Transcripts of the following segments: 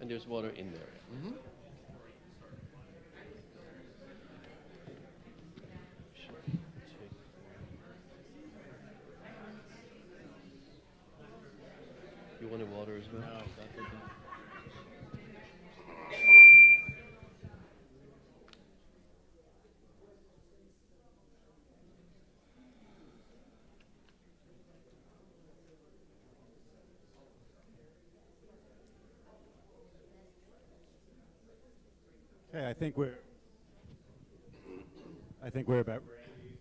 And there's water in there. Mm-hmm. You wanted water as well? No, that's okay. Okay, I think we're about ready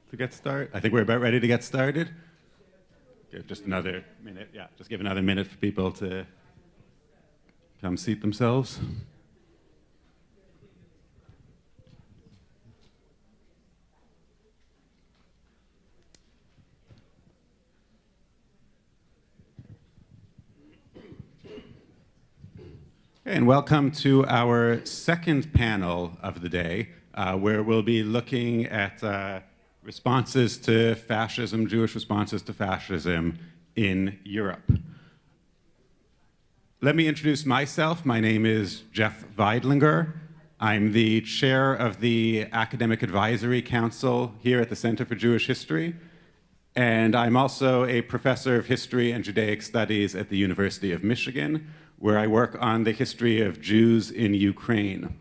to get started. I think we're about ready to get started. Give just another minute. Yeah, just give another minute for people to come seat themselves. And welcome to our second panel of the day, where we'll be looking at responses to fascism, Jewish responses to fascism in Europe. Let me introduce myself. My name is Jeff Veidlinger. I'm the chair of the Academic Advisory Council here at the Center for Jewish History, and I'm also a professor of history and Judaic studies at the University of Michigan, where I work on the history of Jews in Ukraine.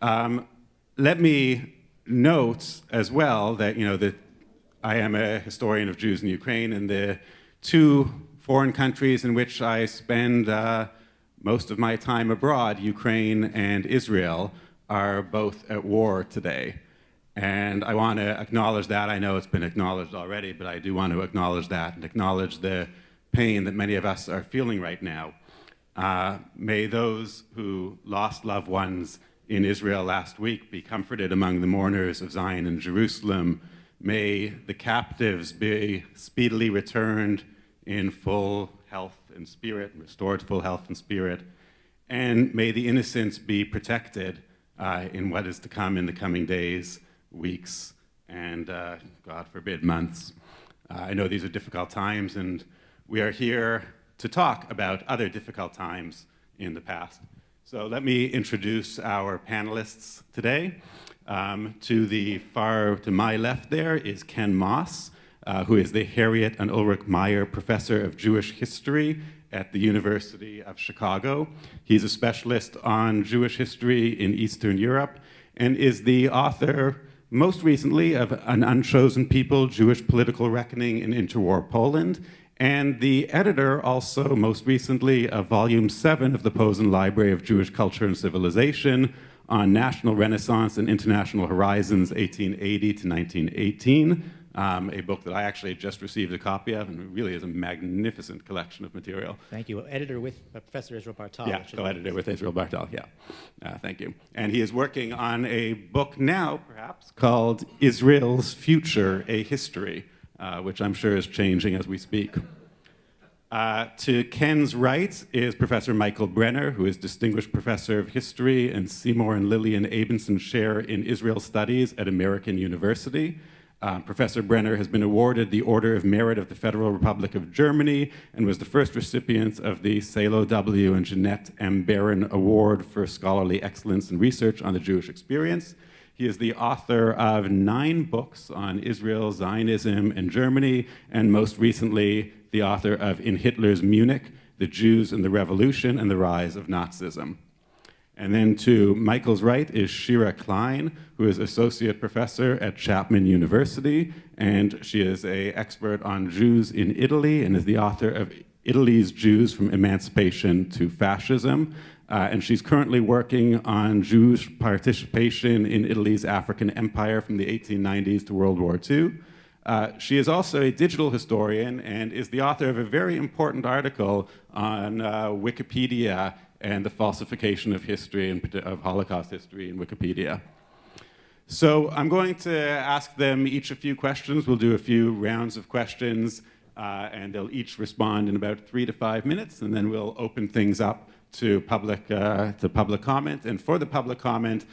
Let me note as well that, that I am a historian of Jews in Ukraine, and the two foreign countries in which I spend most of my time abroad, Ukraine and Israel, are both at war today. And I want to acknowledge that. I know it's been acknowledged already, but I do want to acknowledge that and acknowledge the pain that many of us are feeling right now. May those who lost loved ones in Israel last week be comforted among the mourners of Zion and Jerusalem. May the captives be speedily returned in full health and spirit, restored full health and spirit. And may the innocents be protected in what is to come in the coming days, weeks, and God forbid, months. I know these are difficult times, and we are here to talk about other difficult times in the past. So let me introduce our panelists today. To my left there is Ken Moss, who is the Harriet and Ulrich Meyer Professor of Jewish History at the University of Chicago. He's a specialist on Jewish history in Eastern Europe and is the author, most recently, of An Unchosen People, Jewish Political Reckoning in Interwar Poland, and the editor also, most recently, of Volume 7 of the Posen Library of Jewish Culture and Civilization on National Renaissance and International Horizons, 1880 to 1918, a book that I actually just received a copy of, and it really is a magnificent collection of material. Thank you. Editor with Professor Israel Bartal. Yeah, co-editor with Israel Bartal, yeah. Thank you. And he is working on a book now, perhaps, called Israel's Future, A History, which I'm sure is changing as we speak. To Ken's right is Professor Michael Brenner, who is Distinguished Professor of History and Seymour and Lillian Abinson Chair in Israel Studies at American University. Professor Brenner has been awarded the Order of Merit of the Federal Republic of Germany and was the first recipient of the Salo W. and Jeanette M. Barron Award for Scholarly Excellence in Research on the Jewish Experience. He is the author of 9 books on Israel, Zionism, and Germany, and most recently, the author of In Hitler's Munich, The Jews and the Revolution and the Rise of Nazism. And then to Michael's right is Shira Klein, who is Associate Professor at Chapman University, and she is an expert on Jews in Italy and is the author of Italy's Jews from Emancipation to Fascism. And she's currently working on Jewish participation in Italy's African empire from the 1890s to World War II. She is also a digital historian and is the author of a very important article on Wikipedia and the falsification of history, and of Holocaust history in Wikipedia. So I'm going to ask them each a few questions. We'll do a few rounds of questions, and they'll each respond in about 3 to 5 minutes, and then we'll open things up to public comment. And for the public comment,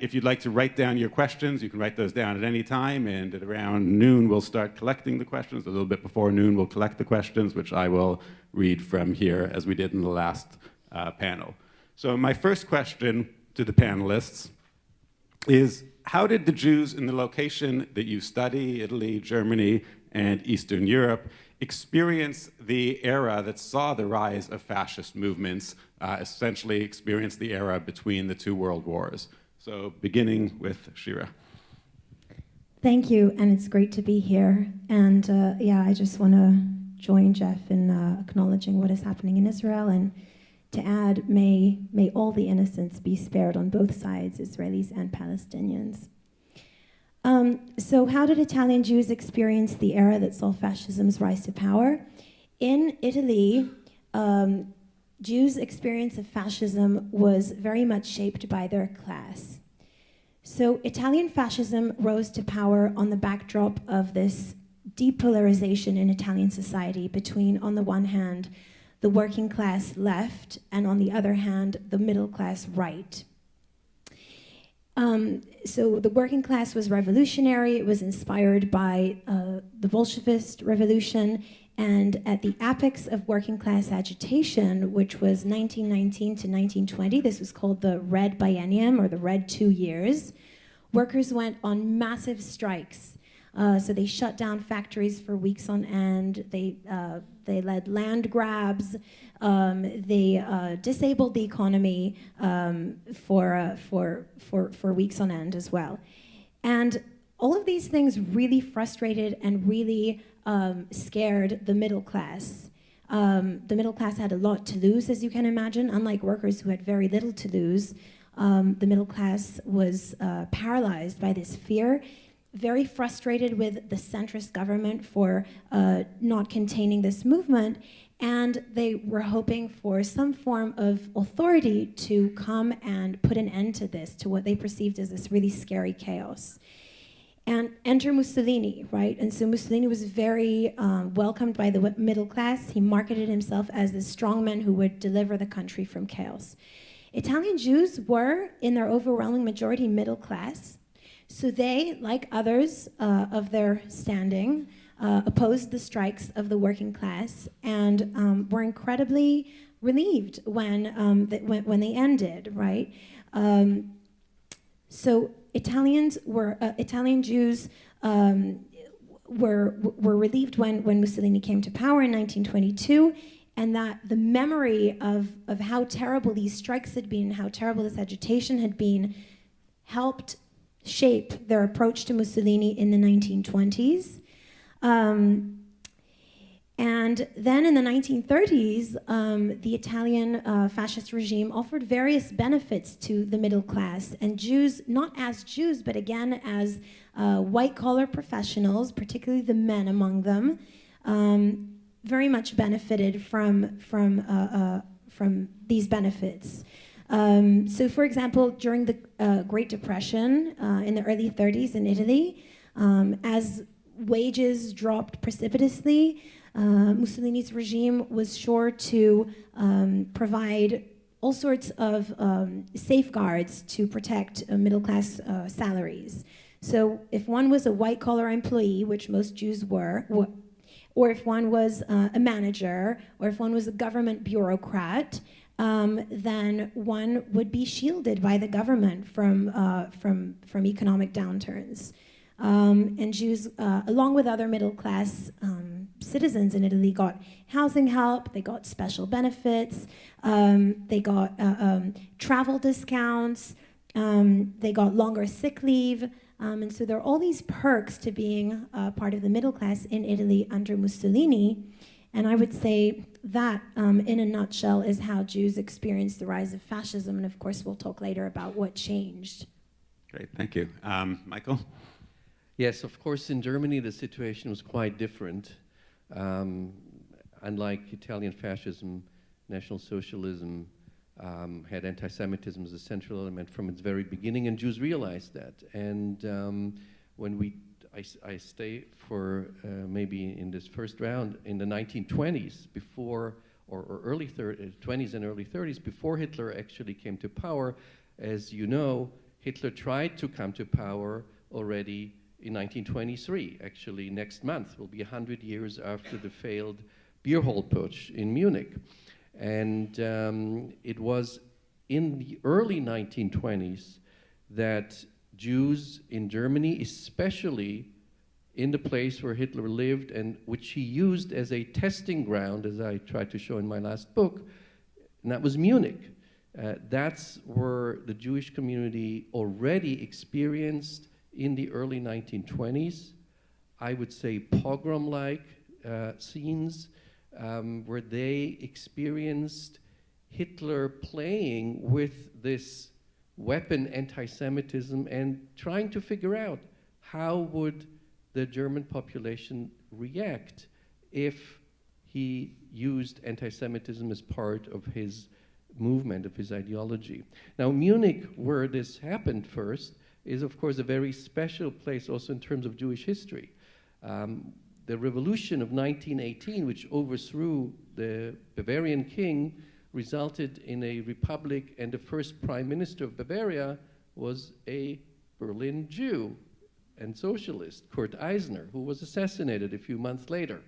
if you'd like to write down your questions, you can write those down at any time, and at around noon we'll start collecting the questions. A little bit before noon we'll collect the questions, which I will read from here as we did in the last panel. So my first question to the panelists is, how did the Jews in the location that you study, Italy, Germany, and Eastern Europe, experience the era that saw the rise of fascist movements, essentially experience the era between the two world wars? So beginning with Shira. Thank you, and it's great to be here. And yeah, I just want to join Jeff in acknowledging what is happening in Israel, and to add, may all the innocents be spared on both sides, Israelis and Palestinians. So how did Italian Jews experience the era that saw fascism's rise to power? In Italy, Jews' experience of fascism was very much shaped by their class. So Italian fascism rose to power on the backdrop of this depolarization in Italian society between, on the one hand, the working class left, and on the other hand, the middle class right. So the working class was revolutionary. It was inspired by the Bolshevist revolution, and at the apex of working class agitation, which was 1919 to 1920, this was called the Red Biennium, or the Red 2 years, workers went on massive strikes. So they shut down factories for weeks on end. They led land grabs. They disabled the economy for weeks on end as well. And all of these things really frustrated and really scared the middle class. The middle class had a lot to lose, as you can imagine. Unlike workers who had very little to lose, the middle class was paralyzed by this fear, very frustrated with the centrist government for not containing this movement, and they were hoping for some form of authority to come and put an end to this, to what they perceived as this really scary chaos. And enter Mussolini, right? And so Mussolini was very welcomed by the middle class. He marketed himself as this strongman who would deliver the country from chaos. Italian Jews were, in their overwhelming majority, middle class. So they, like others of their standing, opposed the strikes of the working class and were incredibly relieved when they ended, right? So Italian Jews were relieved when Mussolini came to power in 1922, and that the memory of how terrible these strikes had been, how terrible this agitation had been, helped shape their approach to Mussolini in the 1920s. And then in the 1930s, the Italian fascist regime offered various benefits to the middle class, and Jews, not as Jews, but again as white-collar professionals, particularly the men among them, very much benefited from these benefits. So, for example, during the Great Depression in the early 30s in Italy, as wages dropped precipitously, Mussolini's regime was sure to provide all sorts of safeguards to protect middle-class salaries. So if one was a white-collar employee, which most Jews were, or if one was a manager, or if one was a government bureaucrat, then one would be shielded by the government from economic downturns. And Jews, along with other middle-class citizens in Italy, got housing help, they got special benefits, they got travel discounts, they got longer sick leave, and so there are all these perks to being part of the middle class in Italy under Mussolini. And I would say that, in a nutshell, is how Jews experienced the rise of fascism. And of course, we'll talk later about what changed. Great, thank you. Michael? Yes, of course, in Germany, the situation was quite different. Unlike Italian fascism, National Socialism had anti-Semitism as a central element from its very beginning, and Jews realized that. And when I stay for maybe in this first round in the 1920s, before, or early 20s and early 30s, before Hitler actually came to power. As you know, Hitler tried to come to power already in 1923. Actually, next month will be 100 years after the failed beer hall putsch in Munich. And it was in the early 1920s that Jews in Germany, especially in the place where Hitler lived and which he used as a testing ground, as I tried to show in my last book, and that was Munich. That's where the Jewish community already experienced in the early 1920s, I would say pogrom-like scenes where they experienced Hitler playing with this weapon anti-Semitism and trying to figure out how would the German population react if he used anti-Semitism as part of his movement, of his ideology. Now, Munich, where this happened first, is of course a very special place also in terms of Jewish history. The revolution of 1918, which overthrew the Bavarian king, resulted in a republic, and the first prime minister of Bavaria was a Berlin Jew and socialist, Kurt Eisner, who was assassinated a few months later.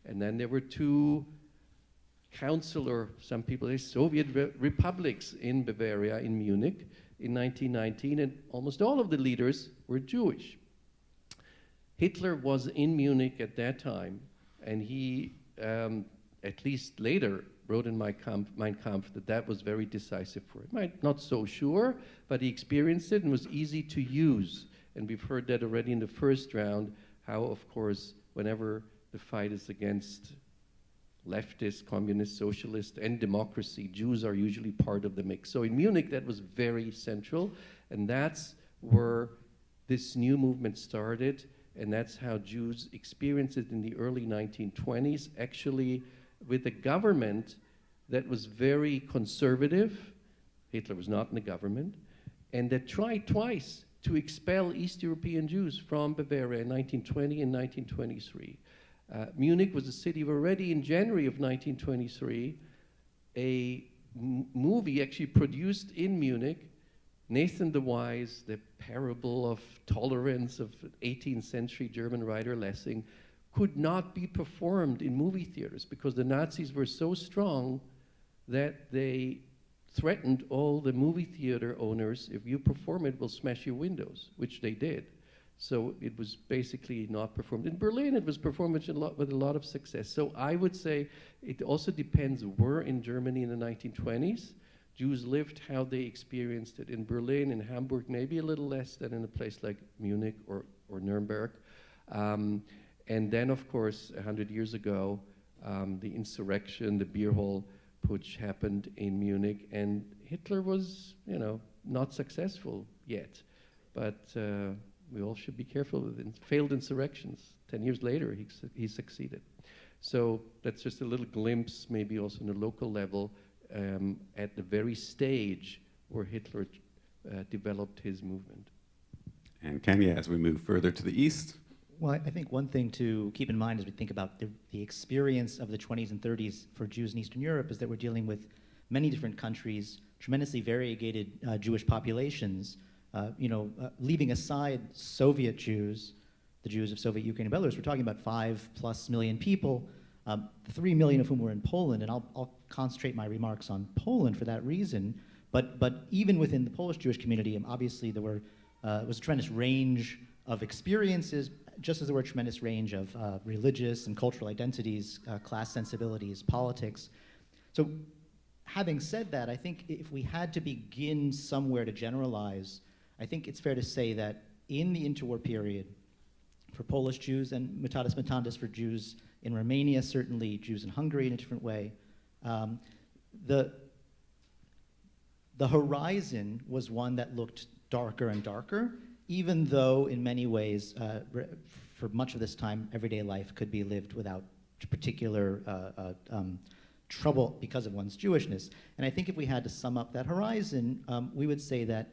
And then there were two councillor, some people say Soviet republics in Bavaria, in Munich, in 1919, and almost all of the leaders were Jewish. Hitler was in Munich at that time, and he, at least later, wrote in Mein Kampf that that was very decisive for him. Not so sure, but he experienced it and was easy to use. And we've heard that already in the first round, how, of course, whenever the fight is against leftist, communist, socialist, and democracy, Jews are usually part of the mix. So in Munich, that was very central, and that's where this new movement started, and that's how Jews experienced it in the early 1920s, actually with a government that was very conservative. Hitler was not in the government, and that tried twice to expel East European Jews from Bavaria in 1920 and 1923. Munich was a city where already in January of 1923, a movie actually produced in Munich, Nathan the Wise, the parable of tolerance of 18th century German writer Lessing, could not be performed in movie theaters because the Nazis were so strong that they threatened all the movie theater owners, if you perform it, we'll smash your windows, which they did. So it was basically not performed. In Berlin, it was performed with a lot of success. So I would say it also depends where in Germany in the 1920s Jews lived, how they experienced it. In Berlin, in Hamburg, maybe a little less than in a place like Munich or Nuremberg. And then, of course, 100 years ago, the insurrection, the beer hall putsch happened in Munich, and Hitler was, not successful yet. But we all should be careful with failed insurrections. 10 years later, he succeeded. So that's just a little glimpse, maybe also on a local level, at the very stage where Hitler developed his movement. And Kenya, as we move further to the east. Well, I think one thing to keep in mind as we think about the experience of the 20s and 30s for Jews in Eastern Europe is that we're dealing with many different countries, tremendously variegated Jewish populations. Leaving aside Soviet Jews, the Jews of Soviet Ukraine and Belarus, we're talking about 5+ million people, 3 million of whom were in Poland, and I'll concentrate my remarks on Poland for that reason. But even within the Polish Jewish community, obviously there was a tremendous range of experiences, just as there were a tremendous range of religious and cultural identities, class sensibilities, politics. So having said that, I think if we had to begin somewhere to generalize, I think it's fair to say that in the interwar period, for Polish Jews and mutatis mutandis for Jews in Romania, certainly Jews in Hungary in a different way, the horizon was one that looked darker and darker, even though in many ways, for much of this time, everyday life could be lived without particular trouble because of one's Jewishness. And I think if we had to sum up that horizon, we would say that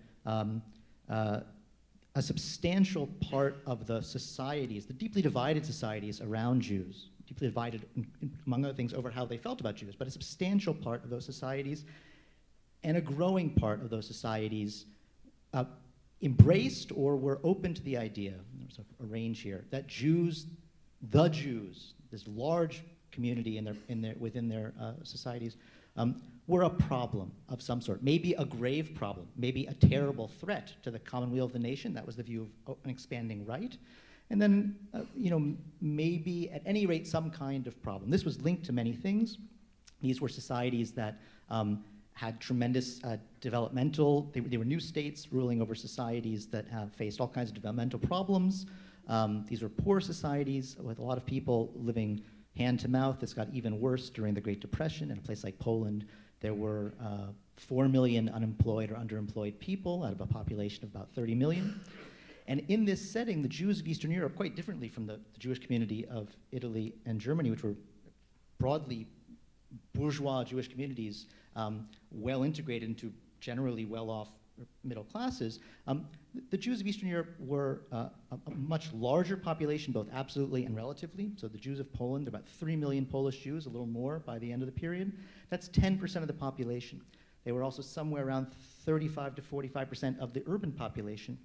a substantial part of the societies, the deeply divided societies around Jews, deeply divided, among other things, over how they felt about Jews, but a substantial part of those societies and a growing part of those societies embraced or were open to the idea, there's a range here, that Jews, this large community within their societies, were a problem of some sort, maybe a grave problem, maybe a terrible threat to the commonweal of the nation. That was the view of an expanding right. And then, maybe at any rate, some kind of problem. This was linked to many things. These were societies that had tremendous developmental, they were new states ruling over societies that have faced all kinds of developmental problems. These were poor societies with a lot of people living hand to mouth. This got even worse during the Great Depression. In a place like Poland, there were 4 million unemployed or underemployed people out of a population of about 30 million. And in this setting, the Jews of Eastern Europe, quite differently from the Jewish community of Italy and Germany, which were broadly bourgeois Jewish communities, well integrated into generally well-off middle classes, the Jews of Eastern Europe were a much larger population, both absolutely and relatively. So the Jews of Poland, about 3 million Polish Jews, a little more by the end of the period. That's 10% of the population. They were also somewhere around 35 to 45% of the urban population.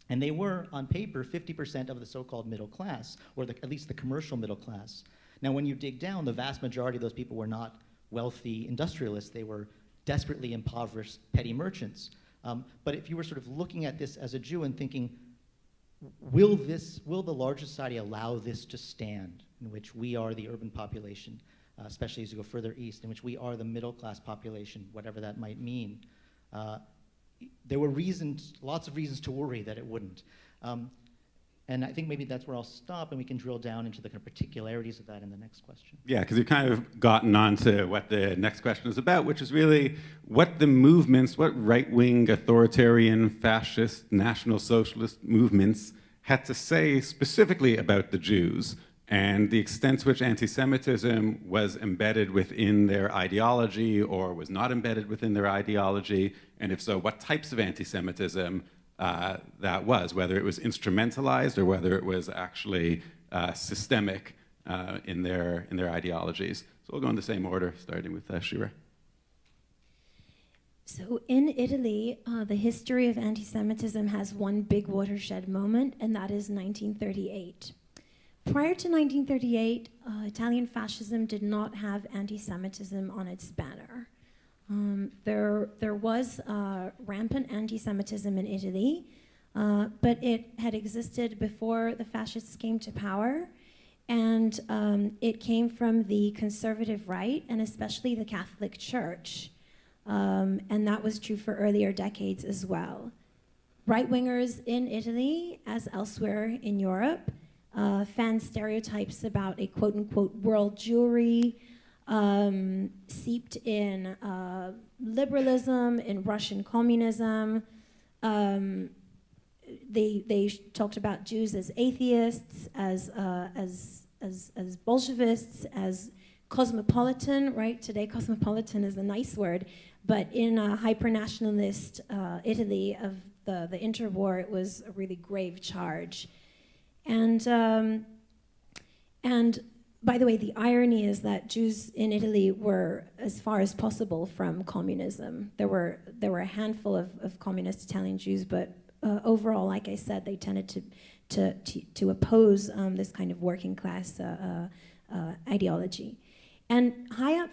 And they were, on paper, 50% of the so-called middle class, or at least the commercial middle class. Now, when you dig down, the vast majority of those people were not wealthy industrialists. They were desperately impoverished petty merchants. But if you were sort of looking at this as a Jew and thinking, will the larger society allow this to stand, in which we are the urban population, especially as you go further east, in which we are the middle class population, whatever that might mean, there were lots of reasons to worry that it wouldn't. And I think maybe that's where I'll stop, and we can drill down into the kind of particularities of that in the next question. Yeah, because you've kind of gotten on to what the next question is about, which is really what the movements, what right-wing, authoritarian, fascist, national socialist movements had to say specifically about the Jews, and the extent to which anti-Semitism was embedded within their ideology or was not embedded within their ideology, and if so, what types of anti-Semitism that was, whether it was instrumentalized or whether it was actually systemic in their ideologies. So we'll go in the same order, starting with Shira. So in Italy, the history of anti-Semitism has one big watershed moment, and that is 1938. Prior to 1938, Italian fascism did not have anti-Semitism on its banner. There was rampant anti-Semitism in Italy, but it had existed before the fascists came to power, and it came from the conservative right, and especially the Catholic Church. And that was true for earlier decades as well. Right-wingers in Italy, as elsewhere in Europe, fanned stereotypes about a quote-unquote world Jewry, seeped in liberalism, in Russian communism. They talked about Jews as atheists, as Bolshevists, as cosmopolitan, right? Today cosmopolitan is a nice word, but in a hyper-nationalist Italy of the interwar, it was a really grave charge. And by the way, the irony is that Jews in Italy were as far as possible from communism. There were a handful of communist Italian Jews, but overall, like I said, they tended to oppose this kind of working class ideology. And high up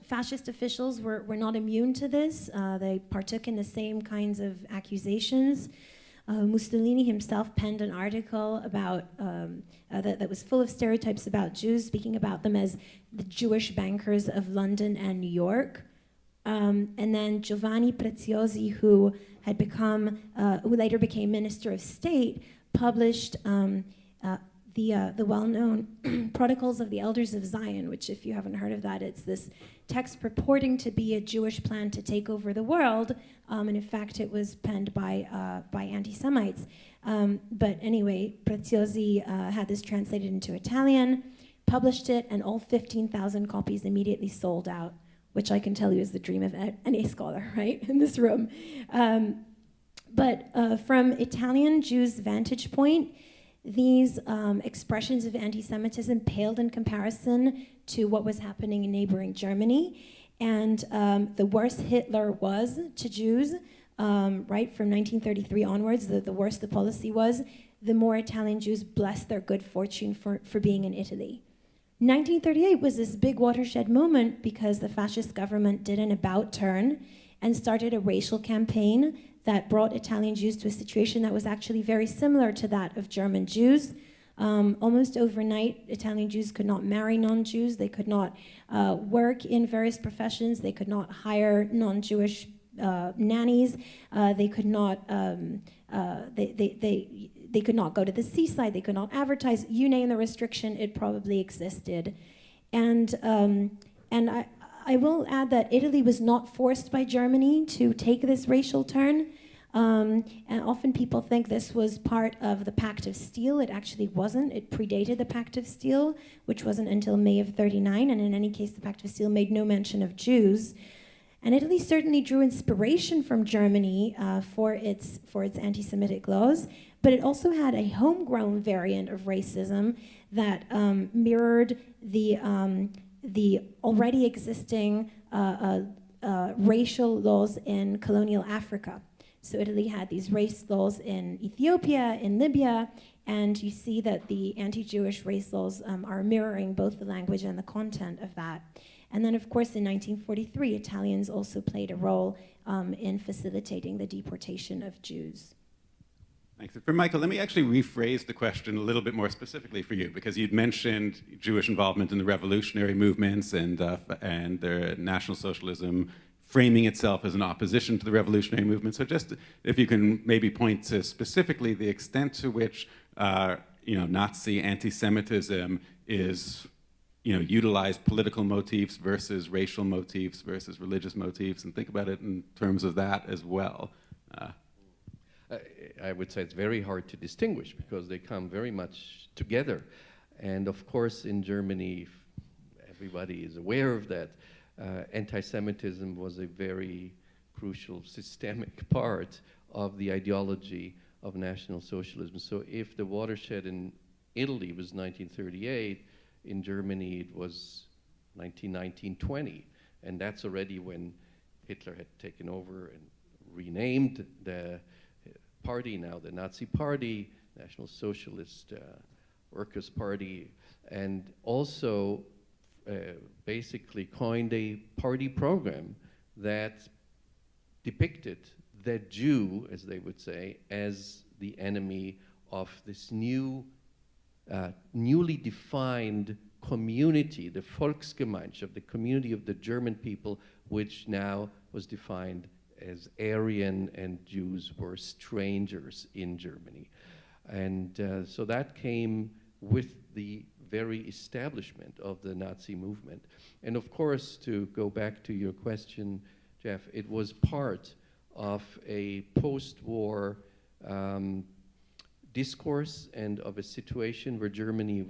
fascist officials were not immune to this. They partook in the same kinds of accusations. Mussolini himself penned an article about that was full of stereotypes about Jews, speaking about them as the Jewish bankers of London and New York. And then Giovanni Preziosi, who later became Minister of State, published the well-known Protocols of the Elders of Zion, which, if you haven't heard of that, it's this text purporting to be a Jewish plan to take over the world, and in fact it was penned by anti-Semites. But anyway, Preziosi had this translated into Italian, published it, and all 15,000 copies immediately sold out, which I can tell you is the dream of any scholar, right, in this room. But from Italian Jews' vantage point, these expressions of anti-Semitism paled in comparison to what was happening in neighboring Germany. And the worse Hitler was to Jews, right, from 1933 onwards, the worse the policy was, the more Italian Jews blessed their good fortune for being in Italy. 1938 was this big watershed moment because the fascist government did an about turn and started a racial campaign that brought Italian Jews to a situation that was actually very similar to that of German Jews. Almost overnight, Italian Jews could not marry non-Jews, they could not work in various professions, they could not hire non-Jewish nannies, they could not they could not go to the seaside, they could not advertise. You name the restriction, it probably existed. And I will add that Italy was not forced by Germany to take this racial turn. And often people think this was part of the Pact of Steel. It actually wasn't. It predated the Pact of Steel, which wasn't until May of '39. And in any case, the Pact of Steel made no mention of Jews. And Italy certainly drew inspiration from Germany for its anti-Semitic laws, but it also had a homegrown variant of racism that mirrored the already existing racial laws in colonial Africa. So Italy had these race laws in Ethiopia, in Libya, and you see that the anti-Jewish race laws are mirroring both the language and the content of that. And then, of course, in 1943, Italians also played a role in facilitating the deportation of Jews. Thanks. For Michael, let me actually rephrase the question a little bit more specifically for you, because you'd mentioned Jewish involvement in the revolutionary movements and the National Socialism framing itself as an opposition to the revolutionary movement. So just if you can maybe point to specifically the extent to which Nazi anti-Semitism is utilize political motifs versus racial motifs versus religious motifs, and think about it in terms of that as well. I would say it's very hard to distinguish because they come very much together. And of course, in Germany, everybody is aware of that. Anti-Semitism was a very crucial systemic part of the ideology of National Socialism. So if the watershed in Italy was 1938, in Germany it was 1919-20, and that's already when Hitler had taken over and renamed the party, now the Nazi Party, National Socialist Workers' Party, and also basically coined a party program that depicted the Jew, as they would say, as the enemy of this newly defined community, the Volksgemeinschaft, the community of the German people, which now was defined as Aryan, and Jews were strangers in Germany. And so that came with the very establishment of the Nazi movement. And of course, to go back to your question, Jeff, it was part of a post-war discourse and of a situation where Germany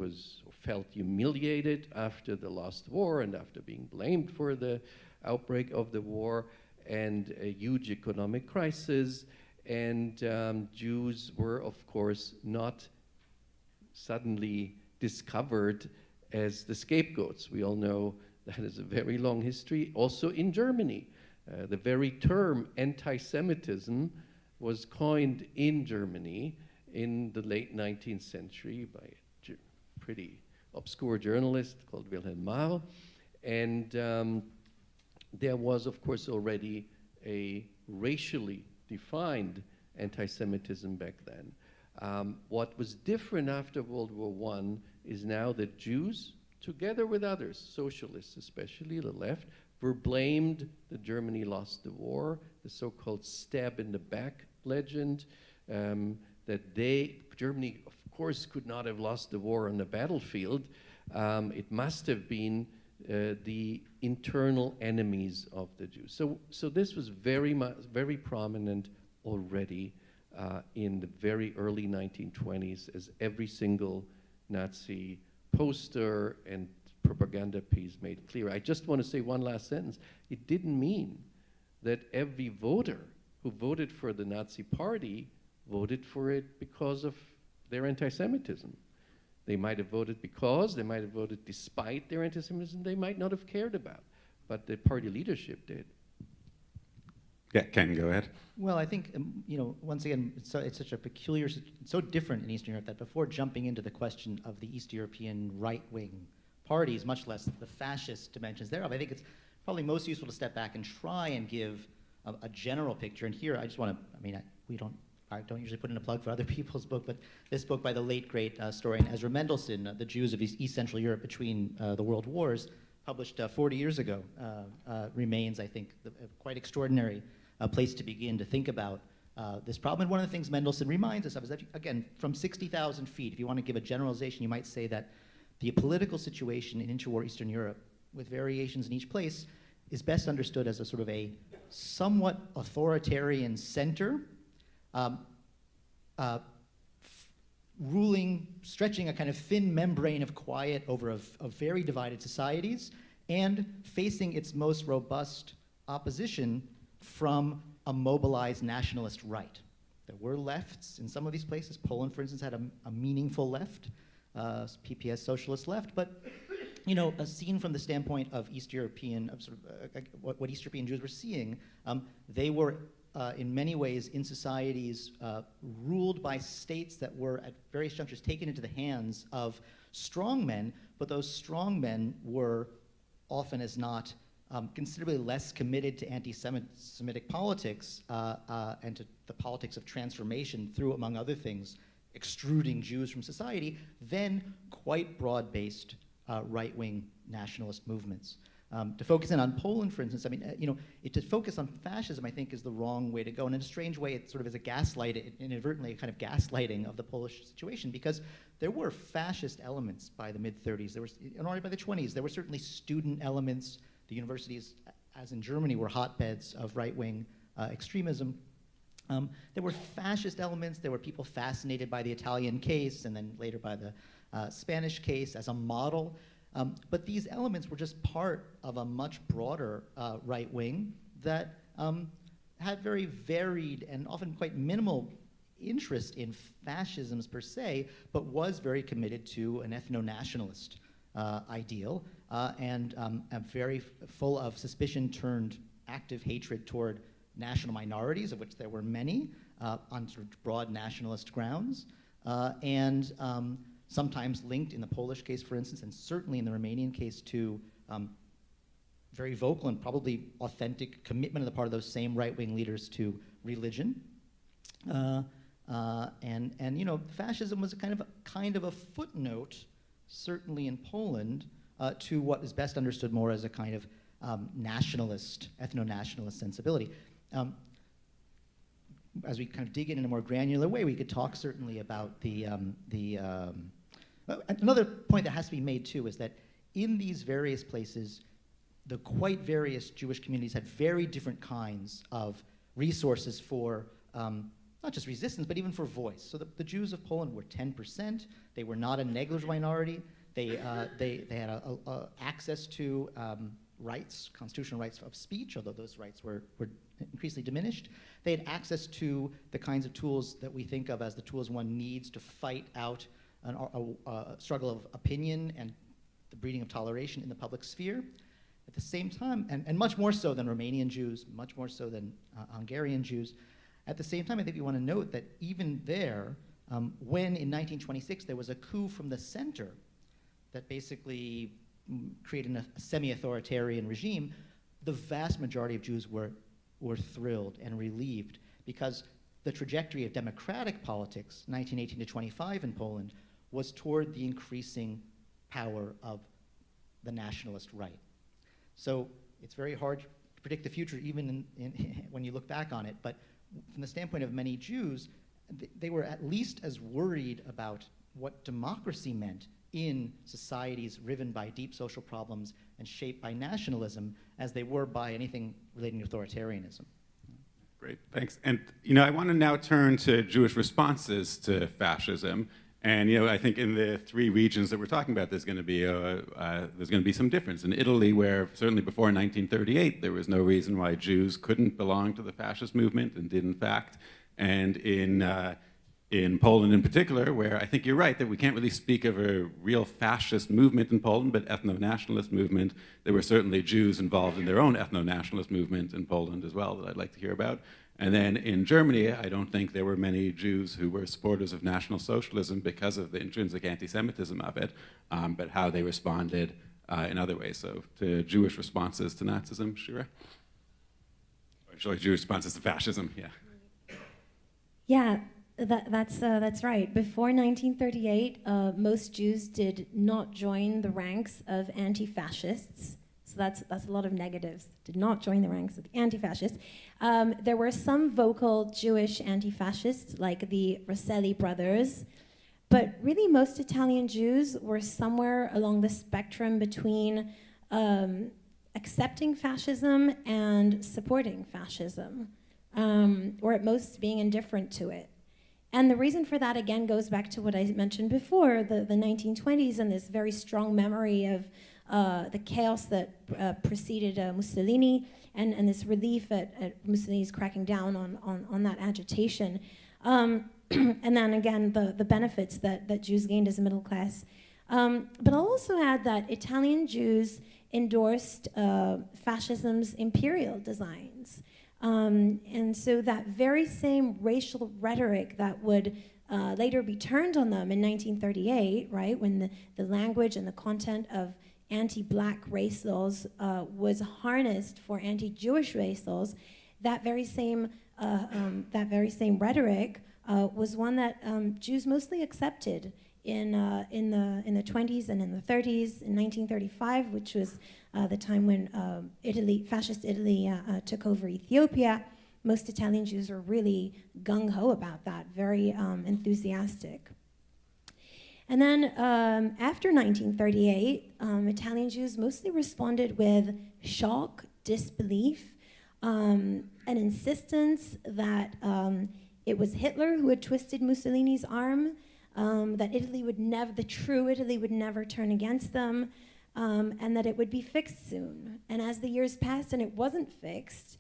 felt humiliated after the lost war and after being blamed for the outbreak of the war, and a huge economic crisis. And Jews were, of course, not suddenly discovered as the scapegoats. We all know that is a very long history, also in Germany. The very term anti-Semitism was coined in Germany in the late 19th century by a pretty obscure journalist called Wilhelm Marr. And there was, of course, already a racially defined anti-Semitism back then. What was different after World War I is now that Jews, together with others, socialists especially, the left, were blamed that Germany lost the war, the so-called stab in the back legend, that Germany, of course, could not have lost the war on the battlefield. It must have been the internal enemies of the Jews. So this was very prominent already in the very early 1920s, as every single Nazi poster and propaganda piece made clear. I just want to say one last sentence. It didn't mean that every voter who voted for the Nazi Party voted for it because of their anti-Semitism. They might have voted because, they might have voted despite their anti-Semitism, they might not have cared about, but the party leadership did. Yeah, Ken, go ahead. Well, I think, once again, it's such a it's so different in Eastern Europe that before jumping into the question of the East European right-wing parties, much less the fascist dimensions thereof. I think it's probably most useful to step back and try and give a general picture. And here, I just want to, I don't usually put in a plug for other people's book, but this book by the late, great historian Ezra Mendelsohn, The Jews of East Central Europe Between the World Wars, published 40 years ago, remains, I think, a quite extraordinary place to begin to think about this problem. And one of the things Mendelsohn reminds us of is that, again, from 60,000 feet, if you want to give a generalization, you might say that the political situation in interwar Eastern Europe, with variations in each place, is best understood as a sort of a somewhat authoritarian center, ruling, stretching a kind of thin membrane of quiet over a very divided societies, and facing its most robust opposition from a mobilized nationalist right. There were lefts in some of these places. Poland, for instance, had a meaningful left, PPS socialist left, but seen from the standpoint of East European, what East European Jews were seeing, they were in many ways in societies ruled by states that were at various junctures taken into the hands of strongmen, but those strongmen were often as not considerably less committed to anti-Semitic politics and to the politics of transformation through, among other things, extruding Jews from society than quite broad-based right-wing nationalist movements. To focus in on Poland, for instance, to focus on fascism, I think, is the wrong way to go. And in a strange way, it sort of is a gaslight, inadvertently a kind of gaslighting of the Polish situation, because there were fascist elements by the mid-30s. And already by the 20s, there were certainly student elements. The universities, as in Germany, were hotbeds of right-wing extremism. There were fascist elements. There were people fascinated by the Italian case, and then later by the Spanish case as a model. But these elements were just part of a much broader right wing that had very varied and often quite minimal interest in fascisms per se, but was very committed to an ethno-nationalist ideal and very full of suspicion turned active hatred toward national minorities, of which there were many, on sort of broad nationalist grounds, and sometimes linked in the Polish case, for instance, and certainly in the Romanian case to very vocal and probably authentic commitment on the part of those same right-wing leaders to religion. Fascism was a kind of a footnote, certainly in Poland, to what is best understood more as a kind of nationalist, ethno-nationalist sensibility. As we kind of dig in a more granular way, we could talk certainly about another point that has to be made too is that in these various places, the quite various Jewish communities had very different kinds of resources for not just resistance, but even for voice. So the Jews of Poland were 10%. They were not a negligible minority. They had access to rights, constitutional rights of speech, although those rights were increasingly diminished. They had access to the kinds of tools that we think of as the tools one needs to fight out a struggle of opinion and the breeding of toleration in the public sphere. At the same time, and much more so than Romanian Jews, much more so than Hungarian Jews, at the same time, I think we want to note that even there, when in 1926 there was a coup from the center that basically created a semi-authoritarian regime, the vast majority of Jews were thrilled and relieved because the trajectory of democratic politics, 1918 to 25 in Poland, was toward the increasing power of the nationalist right. So it's very hard to predict the future even when you look back on it, but from the standpoint of many Jews, they were at least as worried about what democracy meant in societies riven by deep social problems and shaped by nationalism as they were by anything relating to authoritarianism. Great, thanks. And I want to now turn to Jewish responses to fascism. And I think in the three regions that we're talking about, there's going to be some difference. In Italy, where certainly before 1938, there was no reason why Jews couldn't belong to the fascist movement, and did in fact. And in Poland in particular, where I think you're right that we can't really speak of a real fascist movement in Poland, but ethno-nationalist movement. There were certainly Jews involved in their own ethno-nationalist movement in Poland as well that I'd like to hear about. And then in Germany, I don't think there were many Jews who were supporters of National Socialism because of the intrinsic anti-Semitism of it, but how they responded in other ways. So to Jewish responses to Nazism, Shira? Or sorry, Jewish responses to fascism, yeah. Yeah, that's right. Before 1938, most Jews did not join the ranks of anti-fascists. So that's a lot of negatives. Did not join the ranks of the anti-fascists. There were some vocal Jewish anti-fascists, like the Rosselli brothers, but really most Italian Jews were somewhere along the spectrum between accepting fascism and supporting fascism, or at most being indifferent to it. And the reason for that, again, goes back to what I mentioned before, the 1920s and this very strong memory of the chaos that preceded Mussolini and this relief at Mussolini's cracking down on that agitation. And then again, the benefits that Jews gained as a middle class. But I'll also add that Italian Jews endorsed fascism's imperial designs. And so that very same racial rhetoric that would later be turned on them in 1938, right, when the language and the content of anti-black race laws was harnessed for anti-Jewish race laws, that very same rhetoric was one that Jews mostly accepted in the 20s and in the 30s. In 1935, which was the time when fascist Italy took over Ethiopia, most Italian Jews were really gung-ho about that, very enthusiastic. And then after 1938, Italian Jews mostly responded with shock, disbelief, an insistence that it was Hitler who had twisted Mussolini's arm, that the true Italy would never turn against them, and that it would be fixed soon. And as the years passed and it wasn't fixed,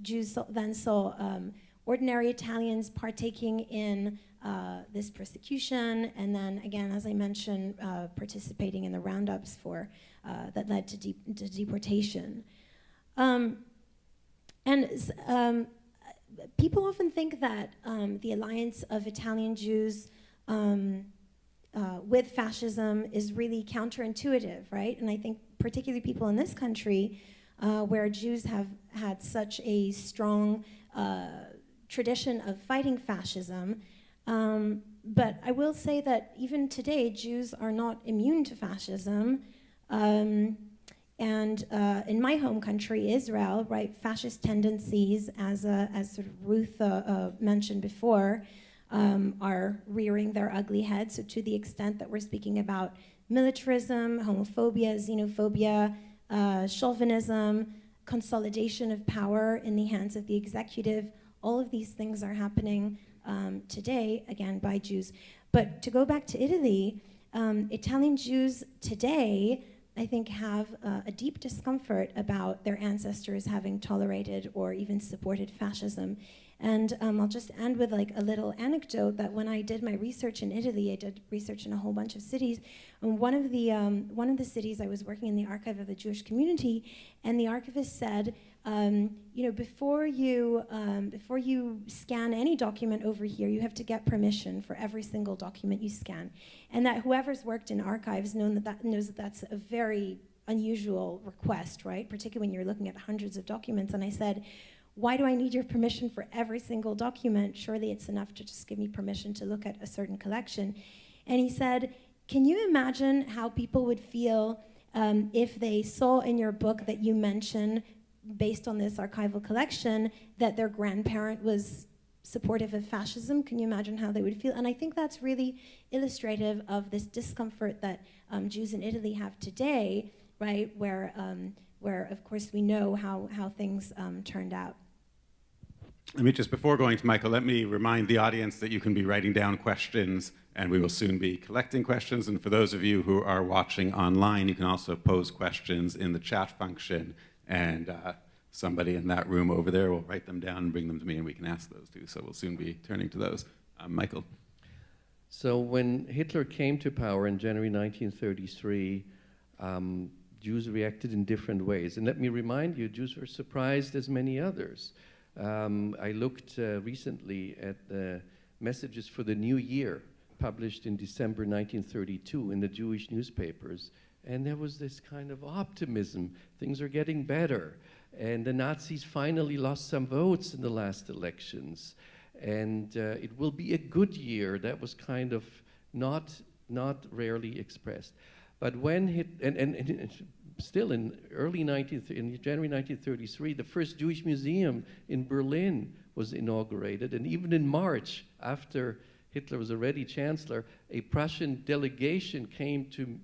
Jews then saw ordinary Italians partaking in this persecution, and then again, as I mentioned, participating in the roundups that led to deportation. People often think that the alliance of Italian Jews with fascism is really counterintuitive, right? And I think particularly people in this country, where Jews have had such a strong tradition of fighting fascism. But I will say that even today, Jews are not immune to fascism. And in my home country, Israel, right, fascist tendencies, as sort of Ruth mentioned before, are rearing their ugly heads. So to the extent that we're speaking about militarism, homophobia, xenophobia, chauvinism, consolidation of power in the hands of the executive, all of these things are happening today, again, by Jews. But to go back to Italy, Italian Jews today, I think, have a deep discomfort about their ancestors having tolerated or even supported fascism. And I'll just end with like a little anecdote that when I did my research in Italy, I did research in a whole bunch of cities. And one of the cities, I was working in the archive of the Jewish community, and the archivist said, before you scan any document over here, you have to get permission for every single document you scan. And that whoever's worked in archives knows that that's a very unusual request, right? Particularly when you're looking at hundreds of documents. And I said, why do I need your permission for every single document? Surely it's enough to just give me permission to look at a certain collection. And he said, can you imagine how people would feel if they saw in your book that you mention, based on this archival collection, that their grandparent was supportive of fascism? Can you imagine how they would feel? And I think that's really illustrative of this discomfort that Jews in Italy have today, right, where of course we know how things turned out. Let me just, before going to Michael, let me remind the audience that you can be writing down questions, and we will soon be collecting questions. And for those of you who are watching online, you can also pose questions in the chat function, and somebody in that room over there will write them down and bring them to me, and we can ask those too. So we'll soon be turning to those. Michael. So when Hitler came to power in January 1933, Jews reacted in different ways. And let me remind you, Jews were surprised as many others. I looked recently at the messages for the new year, published in December 1932 in the Jewish newspapers, and there was this kind of optimism. Things are getting better. And the Nazis finally lost some votes in the last elections. And it will be a good year. That was kind of not rarely expressed. But when still in January 1933, the first Jewish museum in Berlin was inaugurated. And even in March, after Hitler was already chancellor, a Prussian delegation came to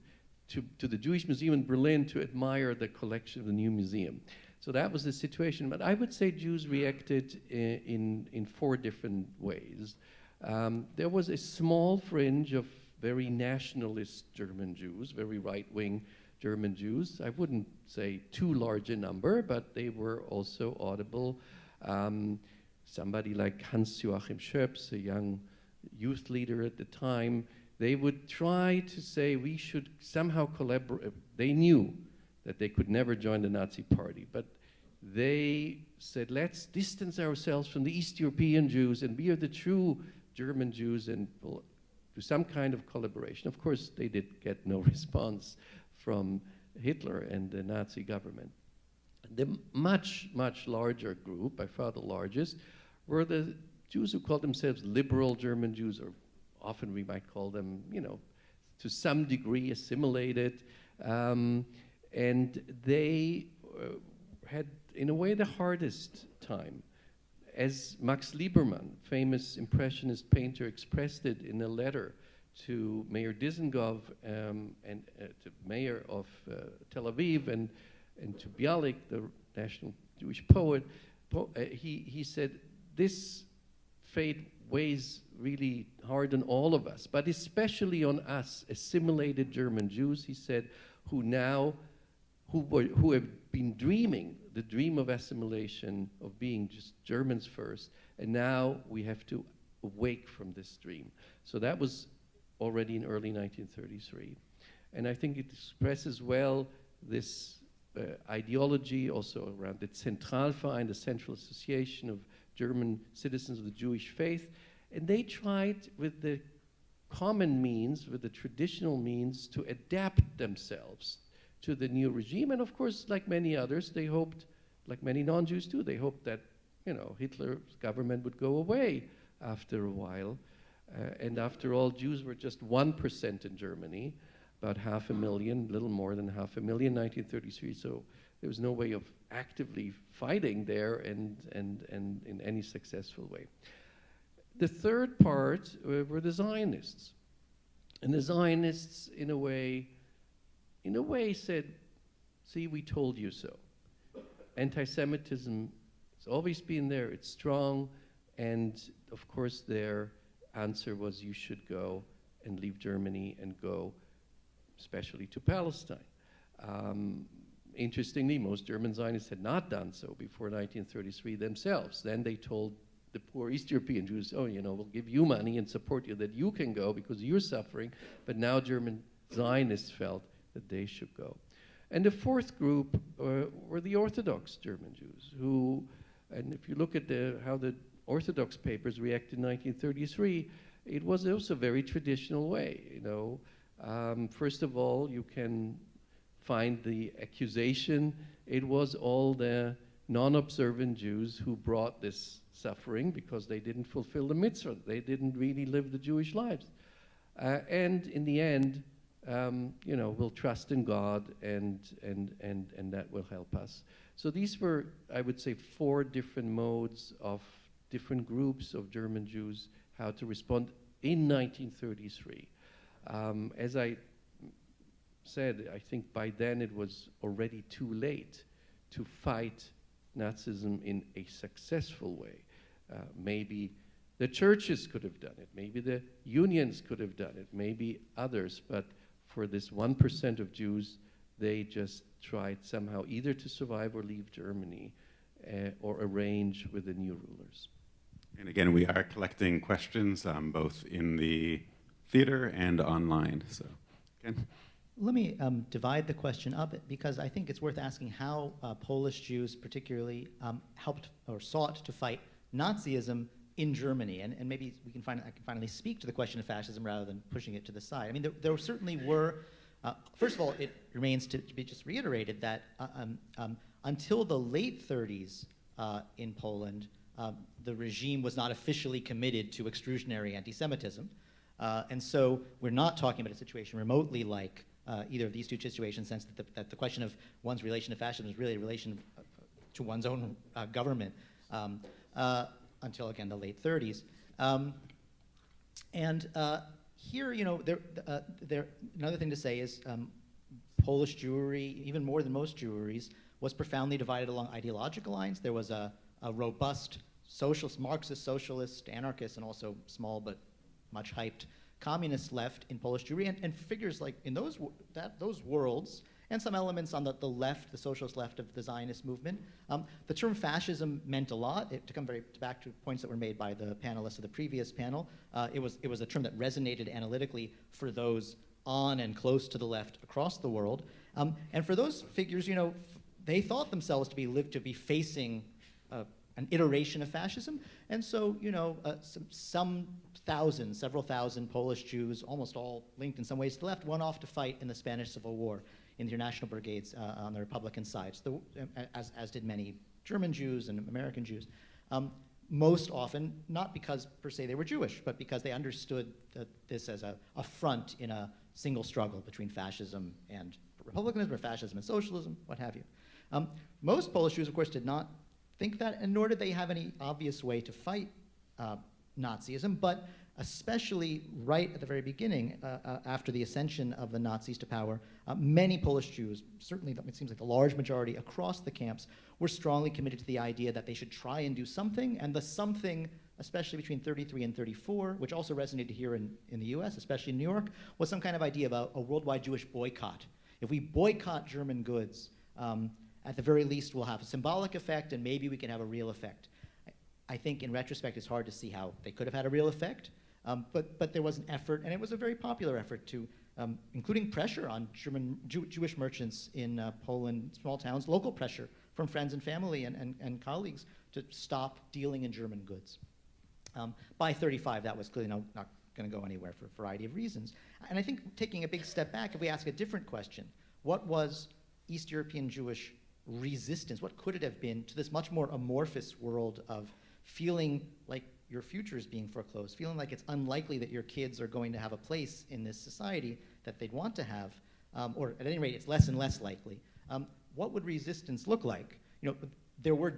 the Jewish Museum in Berlin to admire the collection of the new museum. So that was the situation. But I would say Jews reacted in 4 different ways. There was a small fringe of very nationalist German Jews, very right-wing German Jews. I wouldn't say too large a number, but they were also audible. Somebody like Hans-Joachim Schoeps, a young youth leader at the time, they would try to say we should somehow collaborate. They knew that they could never join the Nazi party, but they said, let's distance ourselves from the East European Jews and we are the true German Jews and we'll do some kind of collaboration. Of course, they did get no response from Hitler and the Nazi government. The much, much larger group, by far the largest, were the Jews who called themselves liberal German Jews, or often we might call them, you know, to some degree assimilated. And they had, in a way, the hardest time. As Max Liebermann, famous impressionist painter, expressed it in a letter to Mayor Dizengoff and to Mayor of Tel Aviv and to Bialik, the national Jewish poet, he said, this fate weighs really hard on all of us, but especially on us, assimilated German Jews, he said, who have been dreaming the dream of assimilation, of being just Germans first, and now we have to awake from this dream. So that was already in early 1933. And I think it expresses well this ideology also around the Zentralverein, the Central Association of German citizens of the Jewish faith. And they tried with the common means, with the traditional means, to adapt themselves to the new regime. And of course, like many others, they hoped, like many non-Jews too, they hoped that, you know, Hitler's government would go away after a while. And after all, Jews were just 1% in Germany, about 500,000, little more than 500,000 in 1933. So there was no way of actively fighting there and in any successful way. The third part were the Zionists. And the Zionists, in a way said, see, we told you so. Anti-Semitism has always been there, it's strong, and of course their answer was you should go and leave Germany and go especially to Palestine. Interestingly, most German Zionists had not done so before 1933 themselves. Then they told the poor East European Jews, oh, you know, we'll give you money and support you that you can go because you're suffering. But now German Zionists felt that they should go. And the fourth group were the Orthodox German Jews who, and if you look at how the Orthodox papers reacted in 1933, it was also a very traditional way, you know. First of all, you can find the accusation, it was all the non-observant Jews who brought this suffering because they didn't fulfill the mitzvah. They didn't really live the Jewish lives. And in the end, you know, we'll trust in God and that will help us. So these were, I would say, 4 different modes of different groups of German Jews, how to respond in 1933. As I said, I think by then it was already too late to fight Nazism in a successful way. Maybe the churches could have done it, maybe the unions could have done it, maybe others, but for this 1% of Jews, they just tried somehow either to survive or leave Germany or arrange with the new rulers. And again, we are collecting questions both in the theater and online. So, Ken? Let me divide the question up because I think it's worth asking how Polish Jews particularly helped or sought to fight Nazism in Germany. And maybe I can finally speak to the question of fascism rather than pushing it to the side. I mean, there certainly were, first of all, it remains to be just reiterated that until the late 30s in Poland, the regime was not officially committed to extrusionary anti-Semitism. And so we're not talking about a situation remotely like either of these two situations, in the sense that the question of one's relation to fascism is really a relation to one's own government until, again, the late 30s. Here, you know, another thing to say is Polish Jewry, even more than most Jewries, was profoundly divided along ideological lines. There was a robust socialist, Marxist, socialist, anarchist, and also small but much hyped communist left in Polish Jewry, and figures like in those worlds, and some elements on the left, the socialist left of the Zionist movement. The term fascism meant a lot. To come back to points that were made by the panelists of the previous panel, it was a term that resonated analytically for those on and close to the left across the world. And for those figures, you know, they thought themselves to be facing an iteration of fascism. And so, you know, several thousand Polish Jews, almost all linked in some ways to the left, went off to fight in the Spanish Civil War in the International Brigades on the Republican side, as did many German Jews and American Jews. Most often, not because per se they were Jewish, but because they understood this as a front in a single struggle between fascism and republicanism, or fascism and socialism, what have you. Most Polish Jews, of course, did not think that, and nor did they have any obvious way to fight Nazism, but especially right at the very beginning, after the ascension of the Nazis to power, many Polish Jews, certainly it seems like the large majority across the camps, were strongly committed to the idea that they should try and do something, and the something, especially between 33 and 34, which also resonated here in the US, especially in New York, was some kind of idea of a worldwide Jewish boycott. If we boycott German goods, at the very least we'll have a symbolic effect, and maybe we can have a real effect. I think in retrospect it's hard to see how they could have had a real effect, but there was an effort, and it was a very popular effort to, including pressure on Jewish merchants in Poland, small towns, local pressure from friends and family and colleagues to stop dealing in German goods. By 35, that was clearly not going to go anywhere for a variety of reasons. And I think taking a big step back, if we ask a different question, what was East European Jewish resistance, what could it have been to this much more amorphous world of feeling like your future is being foreclosed, feeling like it's unlikely that your kids are going to have a place in this society that they'd want to have, or at any rate, it's less and less likely. What would resistance look like? You know, there were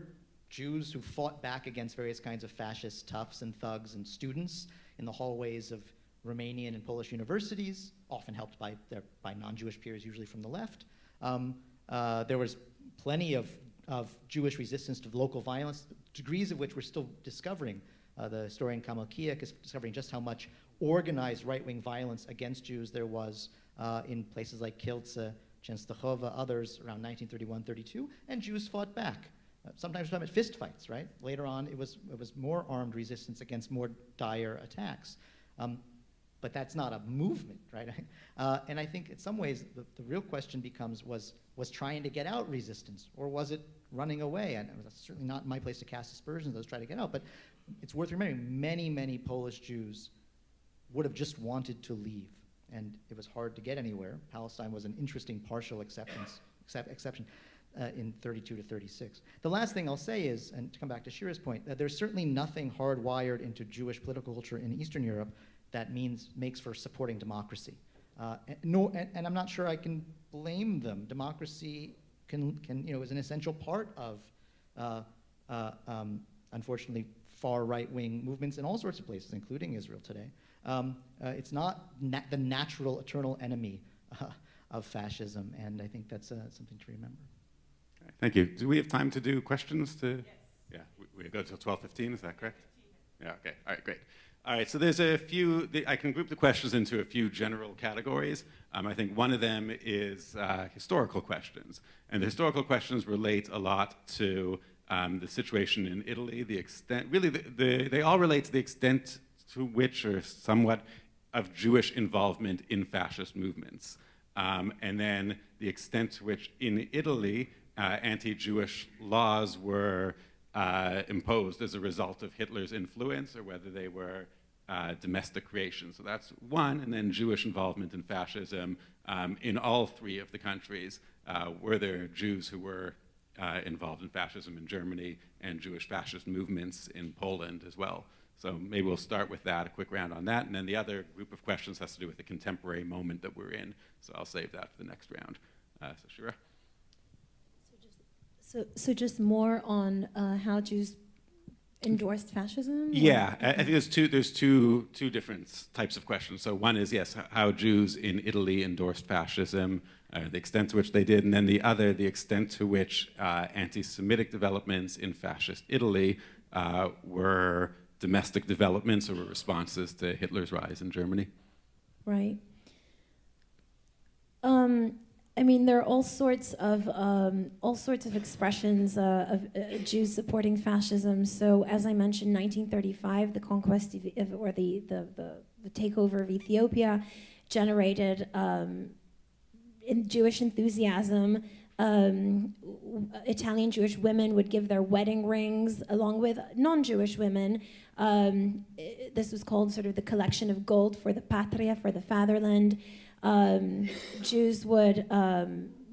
Jews who fought back against various kinds of fascist toughs and thugs and students in the hallways of Romanian and Polish universities, often helped by non-Jewish peers, usually from the left. There was plenty of Jewish resistance to local violence, degrees of which we're still discovering. The historian Kamil Kijek is discovering just how much organized right-wing violence against Jews there was in places like Kielce, Częstochowa, others around 1931-32, and Jews fought back. Sometimes at fist fights, right? Later on, it was more armed resistance against more dire attacks. But that's not a movement, right? And I think in some ways the real question becomes, was trying to get out resistance, or was it running away? And that's certainly not my place to cast aspersions, those try to get out, but it's worth remembering many Polish Jews would have just wanted to leave, and it was hard to get anywhere. Palestine was an interesting partial exception in 32 to 36. The last thing I'll say is, and to come back to Shira's point, that there's certainly nothing hardwired into Jewish political culture in Eastern Europe that makes for supporting democracy. And I'm not sure I can blame them. Democracy is an essential part of, unfortunately, far right-wing movements in all sorts of places, including Israel today. It's not the natural, eternal enemy of fascism, and I think that's something to remember. Okay, thank you. Do we have time to do questions? Yes. Yeah, we go till 12:15, is that correct? Yeah, okay, all right, great. All right, so there's a few, I can group the questions into a few general categories. I think one of them is historical questions. And the historical questions relate a lot to the situation in Italy, the extent, really they all relate to the extent to which, or somewhat, of Jewish involvement in fascist movements. and then the extent to which in Italy anti-Jewish laws were imposed as a result of Hitler's influence, or whether they were domestic creation. So that's one, and then Jewish involvement in fascism in all three of the countries. Were there Jews who were involved in fascism in Germany and Jewish fascist movements in Poland as well? So maybe we'll start with that, a quick round on that, and then the other group of questions has to do with the contemporary moment that we're in. So I'll save that for the next round. So Shira? So just more on how Jews endorsed fascism? Yeah, I think there's two different types of questions. So one is, yes, how Jews in Italy endorsed fascism, the extent to which they did, and then the other, the extent to which anti-Semitic developments in fascist Italy were domestic developments or were responses to Hitler's rise in Germany. Right. I mean, there are all sorts of expressions of Jews supporting fascism. So, as I mentioned, 1935, the conquest or the takeover of Ethiopia generated Jewish enthusiasm. Italian Jewish women would give their wedding rings along with non-Jewish women. This was called sort of the collection of gold for the patria, for the fatherland. Jews would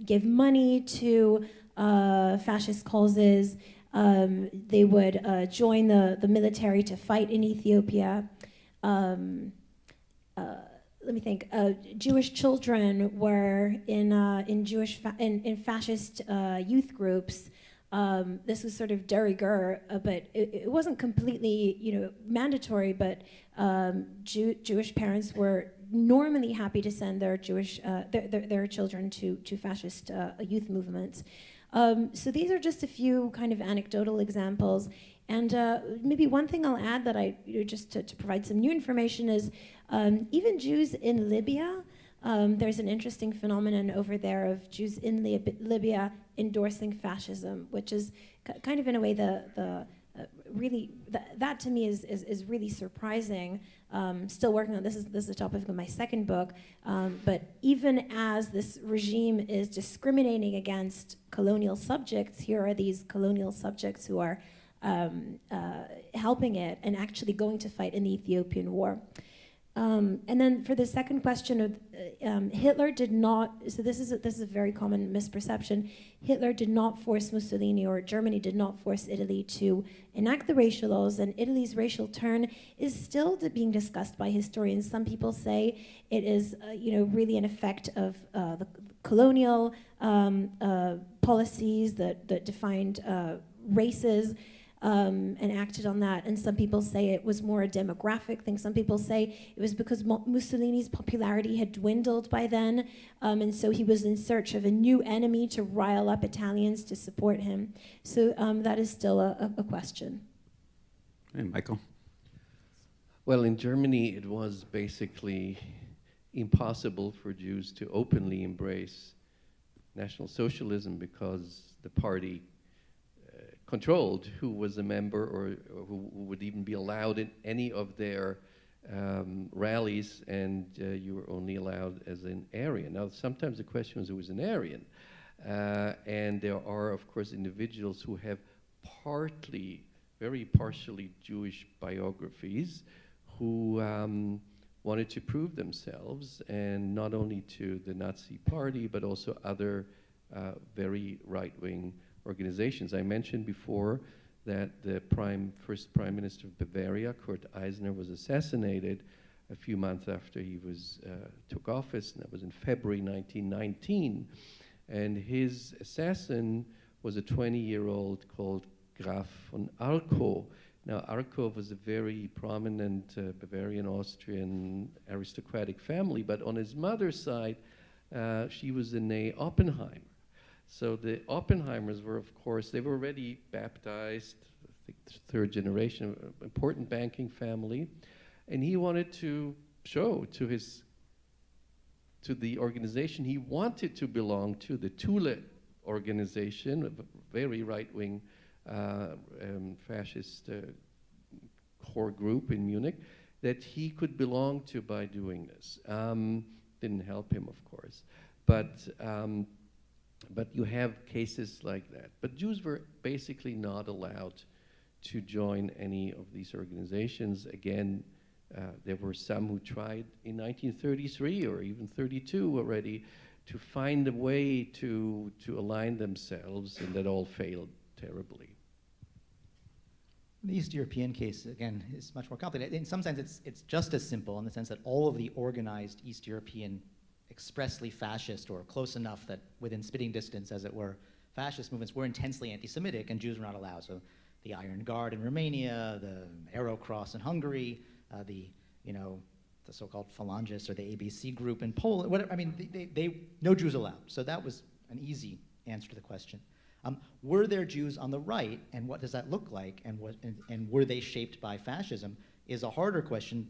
give money to fascist causes. They would join the military to fight in Ethiopia. Let me think. Jewish children were in fascist youth groups. This was sort of de rigueur, but it wasn't completely, mandatory. But Jewish parents were normally happy to send their their children to fascist youth movements. So these are just a few kind of anecdotal examples. And maybe one thing I'll add that just to provide some new information is even Jews in Libya. There's an interesting phenomenon over there of Jews in Libya endorsing fascism, which is kind of in a way that to me is really surprising. Still working on this is the topic of my second book. But even as this regime is discriminating against colonial subjects, here are these colonial subjects who are helping it and actually going to fight in the Ethiopian War. And then for the second question of Hitler did not, so this is a very common misperception. Hitler did not force Mussolini, or Germany did not force Italy to enact the racial laws, and Italy's racial turn is still being discussed by historians. Some people say it is really an effect of the colonial policies that defined races. And acted on that. And some people say it was more a demographic thing. Some people say it was because Mussolini's popularity had dwindled by then, and so he was in search of a new enemy to rile up Italians to support him. So that is still a question. And Michael? Well, in Germany, it was basically impossible for Jews to openly embrace National Socialism because the party controlled who was a member or who would even be allowed in any of their rallies, and you were only allowed as an Aryan. Now, sometimes the question was who was an Aryan, and there are, of course, individuals who have very partially Jewish biographies who wanted to prove themselves, and not only to the Nazi party, but also other very right-wing organizations. I mentioned before that the first Prime Minister of Bavaria, Kurt Eisner, was assassinated a few months after he took office, and that was in February 1919. And his assassin was a 20-year-old called Graf von Arco. Now, Arco was a very prominent Bavarian Austrian aristocratic family, but on his mother's side, she was a née Oppenheimer. So the Oppenheimers were, of course, they were already baptized, I think third generation, important banking family, and he wanted to show to the organization he wanted to belong to, the Thule organization, a very right-wing fascist core group in Munich, that he could belong to by doing this. Didn't help him, of course. but you have cases like that. But Jews were basically not allowed to join any of these organizations. Again, there were some who tried in 1933 or even 32 already to find a way to align themselves, and that all failed terribly. The East European case, again, is much more complicated. In some sense, it's just as simple in the sense that all of the organized East European expressly fascist, or close enough that within spitting distance, as it were, fascist movements were intensely anti-Semitic, and Jews were not allowed. So the Iron Guard in Romania, the Arrow Cross in Hungary, the so-called Phalangists or the ABC group in Poland, whatever. I mean, no Jews allowed. So that was an easy answer to the question. Were there Jews on the right, and what does that look like, and were they shaped by fascism, is a harder question,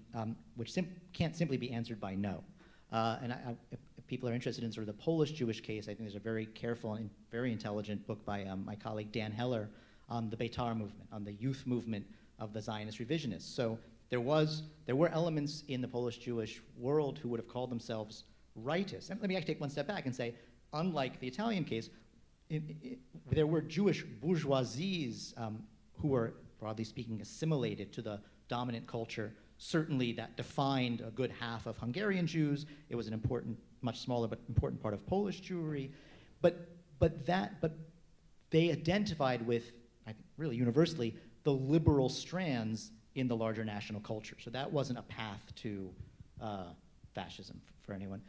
which can't simply be answered by no. If people are interested in sort of the Polish Jewish case, I think there's a very careful and very intelligent book by my colleague Dan Heller on the Beitar movement, on the youth movement of the Zionist revisionists. So there were elements in the Polish Jewish world who would have called themselves rightists. And let me actually take one step back and say, unlike the Italian case, there were Jewish bourgeoisies who were, broadly speaking, assimilated to the dominant culture. Certainly that defined a good half of Hungarian Jews. It was an important, much smaller but important part of Polish Jewry. But they identified with, I think really universally, the liberal strands in the larger national culture. So that wasn't a path to fascism for anyone.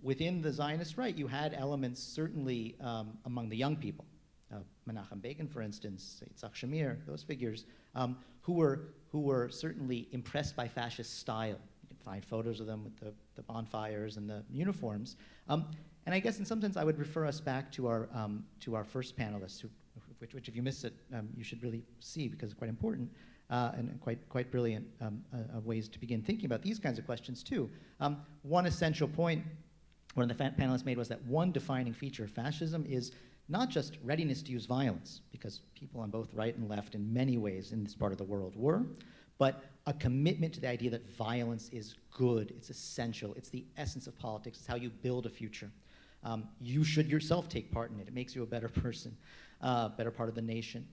Within the Zionist right, you had elements certainly among the young people. Menachem Begin, for instance, Yitzhak Shamir, those figures, who were certainly impressed by fascist style. You can find photos of them with the bonfires and the uniforms. And I guess in some sense I would refer us back to our first panelists, which if you missed it, you should really see because it's quite important and quite brilliant ways to begin thinking about these kinds of questions too. One essential point one of the panelists made was that one defining feature of fascism is not just readiness to use violence, because people on both right and left in many ways in this part of the world were, but a commitment to the idea that violence is good, it's essential, it's the essence of politics, it's how you build a future. You should yourself take part in it. It makes you a better person, better part of the nation.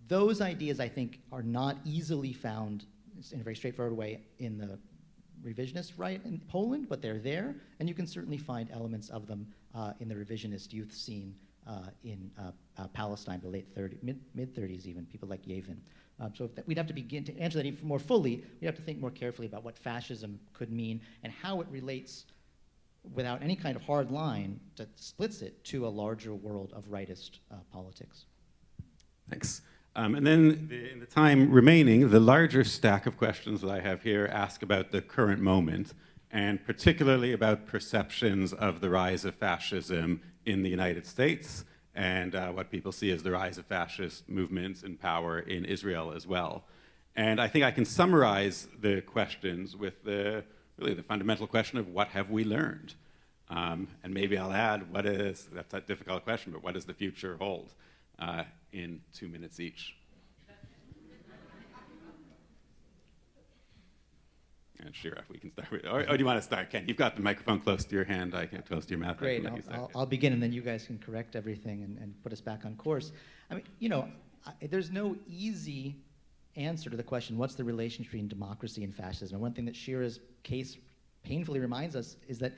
Those ideas, I think, are not easily found in a very straightforward way in the revisionist right in Poland, but they're there, and you can certainly find elements of them in the revisionist youth scene in Palestine, the mid-30s even, people like Yevin. So we'd have to begin to answer that even more fully. We'd have to think more carefully about what fascism could mean and how it relates, without any kind of hard line that splits it, to a larger world of rightist politics. Thanks. And then in the time remaining, the larger stack of questions that I have here ask about the current moment, and particularly about perceptions of the rise of fascism in the United States and what people see as the rise of fascist movements in power in Israel as well. And I think I can summarize the questions with really the fundamental question of what have we learned? And maybe I'll add, that's a difficult question, but what does the future hold? In 2 minutes each. And Shira, if we can start with, or do you want to start, Ken? You've got the microphone close to your hand. I can't close to your mouth. Great. I'll begin, and then you guys can correct everything and put us back on course. I mean, there's no easy answer to the question, what's the relationship between democracy and fascism? And one thing that Shira's case painfully reminds us is that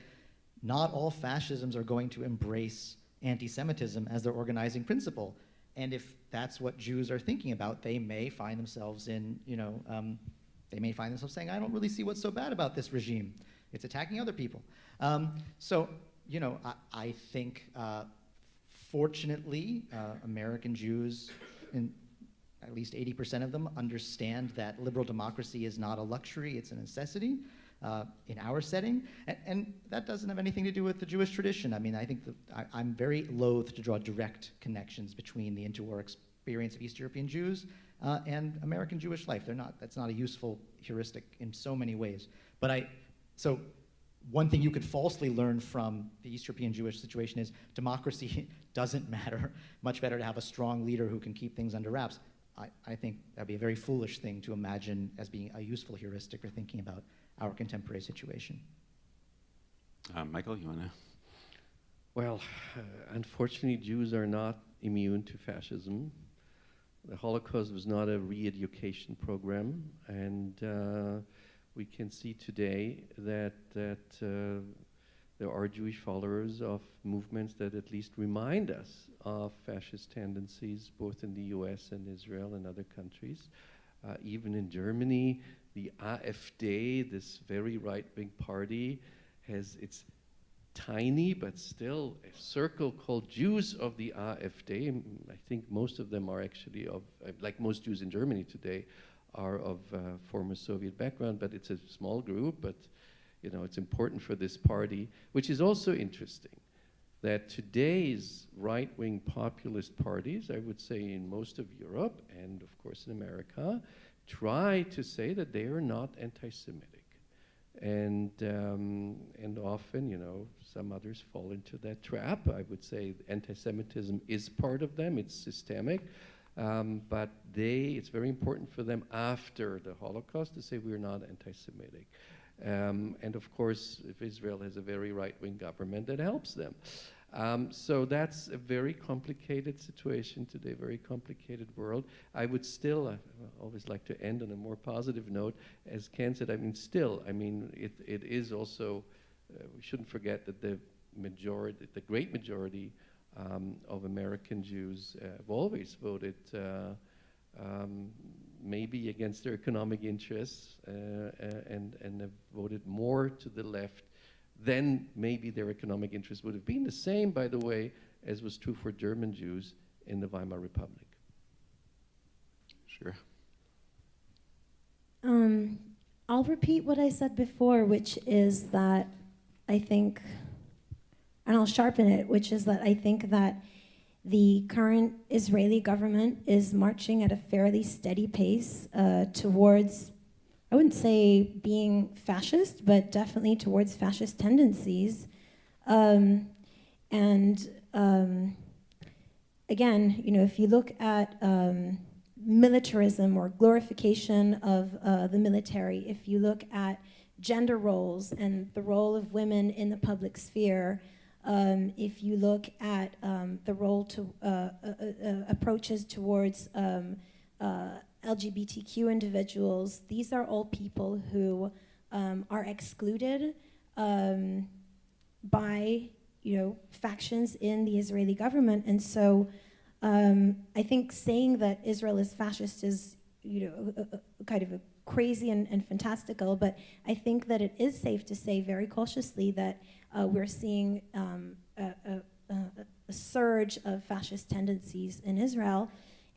not all fascisms are going to embrace anti-Semitism as their organizing principle. And if that's what Jews are thinking about, they may find themselves in, they may find themselves saying, I don't really see what's so bad about this regime. It's attacking other people. I think, fortunately, American Jews, at least 80% of them, understand that liberal democracy is not a luxury, it's a necessity. In our setting, and that doesn't have anything to do with the Jewish tradition. I mean, I think I'm very loath to draw direct connections between the interwar experience of East European Jews and American Jewish life. That's not a useful heuristic in so many ways. So one thing you could falsely learn from the East European Jewish situation is democracy doesn't matter. Much better to have a strong leader who can keep things under wraps. I think that'd be a very foolish thing to imagine as being a useful heuristic for thinking about our contemporary situation. Michael, you want to? Well, unfortunately, Jews are not immune to fascism. The Holocaust was not a re-education program, and we can see today that there are Jewish followers of movements that at least remind us of fascist tendencies, both in the US and Israel and other countries. Even in Germany, the AfD, this very right-wing party, has its tiny but still a circle called Jews of the AfD. I think most of them are actually of, like most Jews in Germany today, are of former Soviet background, but it's a small group, but you know, it's important for this party, which is also interesting, that today's right-wing populist parties, I would say in most of Europe and of course in America, try to say that they are not anti-Semitic. And often, you know, some others fall into that trap. I would say anti-Semitism is part of them, it's systemic, but it's very important for them after the Holocaust to say we're not anti-Semitic. And of course, if Israel has a very right-wing government, that helps them. So that's a very complicated situation today, very complicated world. I would still, I always like to end on a more positive note. As Ken said, I mean, it is also, we shouldn't forget that the great majority of American Jews have always voted maybe against their economic interests and have voted more to the left than maybe their economic interests would have been. The same, by the way, as was true for German Jews in the Weimar Republic. Sure. I'll repeat what I said before, which is that I think, and I'll sharpen it, which is that I think that the current Israeli government is marching at a fairly steady pace towards, I wouldn't say being fascist, but definitely towards fascist tendencies. Again, you know, if you look at militarism or glorification of the military, if you look at gender roles and the role of women in the public sphere, if you look at the role to approaches towards LGBTQ individuals, these are all people who are excluded by, you know, factions in the Israeli government. And so I think saying that Israel is fascist is, you know, kind of a crazy and fantastical, but I think that it is safe to say very cautiously that we're seeing a surge of fascist tendencies in Israel.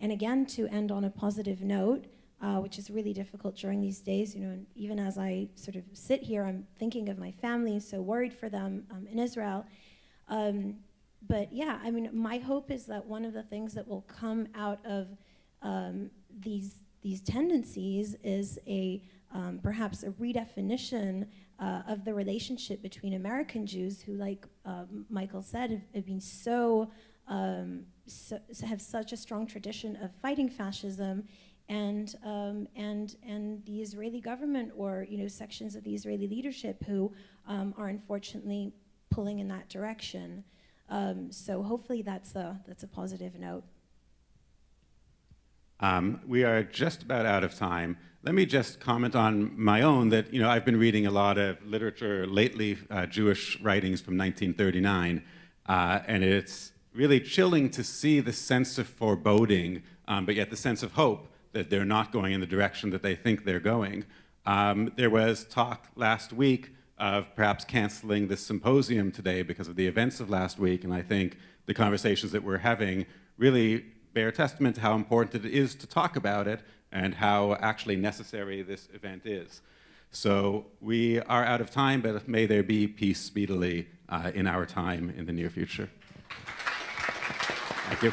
And again, to end on a positive note, which is really difficult during these days, you know, and even as I sort of sit here, I'm thinking of my family, so worried for them in Israel. But yeah, I mean, my hope is that one of the things that will come out of these tendencies is perhaps a redefinition of the relationship between American Jews who, like Michael said, have been have such a strong tradition of fighting fascism, and the Israeli government, or, you know, sections of the Israeli leadership who are unfortunately pulling in that direction. So hopefully that's a positive note. We are just about out of time. Let me just comment on my own that, you know, I've been reading a lot of literature lately, Jewish writings from 1939, and it's really chilling to see the sense of foreboding, but yet the sense of hope that they're not going in the direction that they think they're going. There was talk last week of perhaps canceling this symposium today because of the events of last week, and I think the conversations that we're having really bear testament to how important it is to talk about it and how actually necessary this event is. So we are out of time, but may there be peace speedily in our time in the near future. Thank you.